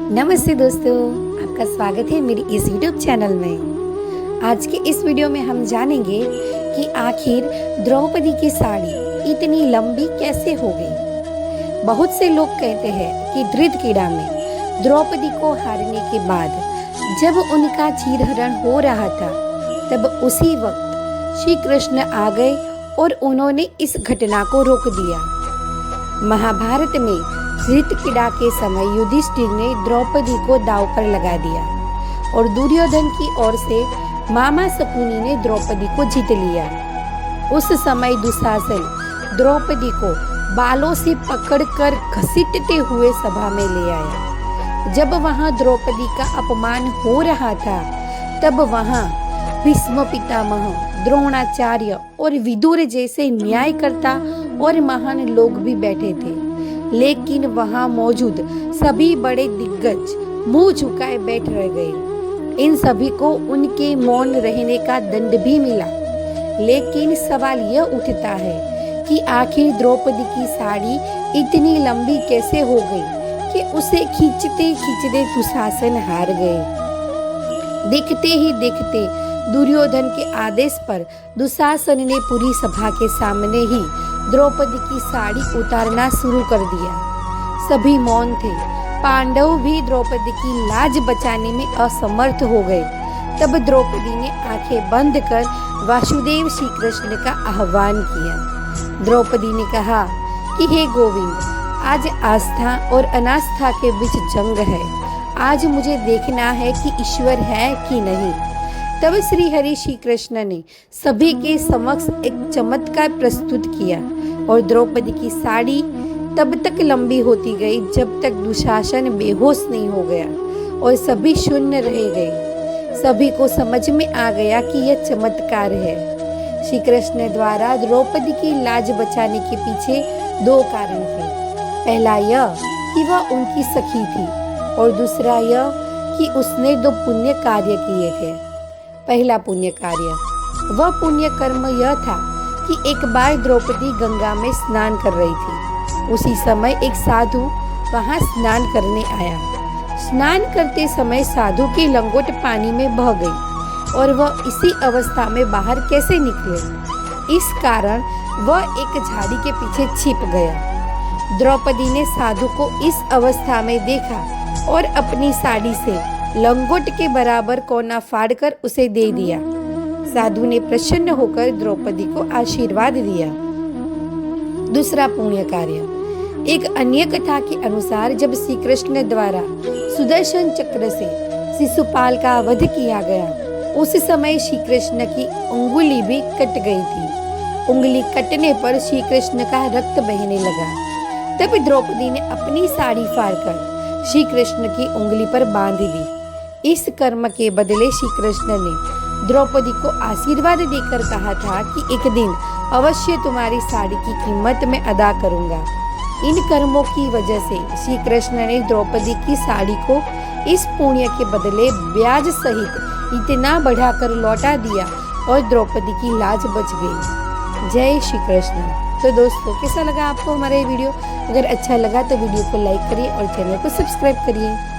नमस्ते दोस्तों, आपका स्वागत है मेरी इस यूट्यूब चैनल में। आज के इस वीडियो में हम जानेंगे कि आखिर द्रौपदी की साड़ी इतनी लंबी कैसे हो गई। बहुत से लोग कहते हैं कि धृतक्रीड़ा में द्रौपदी को हारने के बाद जब उनका चीरहरण हो रहा था तब उसी वक्त श्री कृष्ण आ गए और उन्होंने इस घटना को रोक दिया। महाभारत में धृतक्रीड़ा के समय युधिष्ठिर ने द्रौपदी को दांव पर लगा दिया और दुर्योधन की ओर से मामा शकुनी ने द्रौपदी को जीत लिया। उस समय दुशासन द्रौपदी को बालों से पकड़कर घसीटते हुए सभा में ले आया। जब वहां द्रौपदी का अपमान हो रहा था तब वहां भीष्म पितामह, द्रोणाचार्य और विदुर जैसे न्यायकर्ता और महान लोग भी बैठे थे, लेकिन वहां मौजूद सभी बड़े दिग्गज मुंह झुकाए बैठ रह गए। इन सभी को उनके मौन रहने का दंड भी मिला। लेकिन सवाल यह उठता है कि आखिर द्रौपदी की साड़ी इतनी लंबी कैसे हो गई कि उसे खींचते खींचते दुशासन हार गए। देखते ही देखते दुर्योधन के आदेश पर दुशासन ने पूरी सभा के सामने ही द्रौपदी की साड़ी उतारना शुरू कर दिया। सभी मौन थे। पांडव भी द्रौपदी की लाज बचाने में असमर्थ हो गए। तब द्रौपदी ने आंखें बंद कर वासुदेव श्री कृष्ण का आह्वान किया। द्रौपदी ने कहा कि हे गोविंद, आज आस्था और अनास्था के बीच जंग है। आज मुझे देखना है कि ईश्वर है कि नहीं। तब श्री हरि श्री कृष्ण ने सभी के समक्ष एक चमत्कार प्रस्तुत किया और द्रौपदी की साड़ी तब तक लंबी होती गई जब तक दुशासन बेहोश नहीं हो गया और सभी शून्य रह गए। सभी को समझ में आ गया कि यह चमत्कार है। श्री कृष्ण द्वारा द्रौपदी की लाज बचाने के पीछे दो कारण थे। पहला यह कि वह उनकी सखी थी और दूसरा यह कि उसने दो पुण्य कार्य किए थे। पहला पुण्य कार्य, वह पुण्य कर्म यह था कि एक बार द्रौपदी गंगा में स्नान कर रही थी। उसी समय एक साधु वहां स्नान करने आया। स्नान करते समय साधु की लंगोट पानी में बह गई और वह इसी अवस्था में बाहर कैसे निकले। इस कारण वह एक झाड़ी के पीछे छिप गया। द्रौपदी ने साधु को इस अवस्था में देखा और अपनी साड़ी से लंगोट के बराबर कोना फाड़कर उसे दे दिया। साधु ने प्रसन्न होकर द्रौपदी को आशीर्वाद दिया। दूसरा पुण्य कार्य, एक अन्य कथा के अनुसार जब श्री कृष्ण द्वारा सुदर्शन चक्र से शिशुपाल का वध किया गया, उस समय श्री कृष्ण की उंगली भी कट गई थी। उंगली कटने पर श्री कृष्ण का रक्त बहने लगा। तब द्रौपदी ने अपनी साड़ी फाड़कर श्री कृष्ण की उंगली पर बांध दी। इस कर्म के बदले श्री कृष्ण ने द्रौपदी को आशीर्वाद देकर कहा था कि एक दिन अवश्य तुम्हारी साड़ी की कीमत मैं अदा करूंगा। इन कर्मों की वजह से श्री कृष्ण ने द्रौपदी की साड़ी को इस पुण्य के बदले ब्याज सहित इतना बढ़ाकर लौटा दिया और द्रौपदी की लाज बच गई। जय श्री कृष्ण। तो दोस्तों, कैसा लगा आपको हमारा ये वीडियो? अगर अच्छा लगा तो वीडियो को लाइक करिए और चैनल को सब्सक्राइब करिए।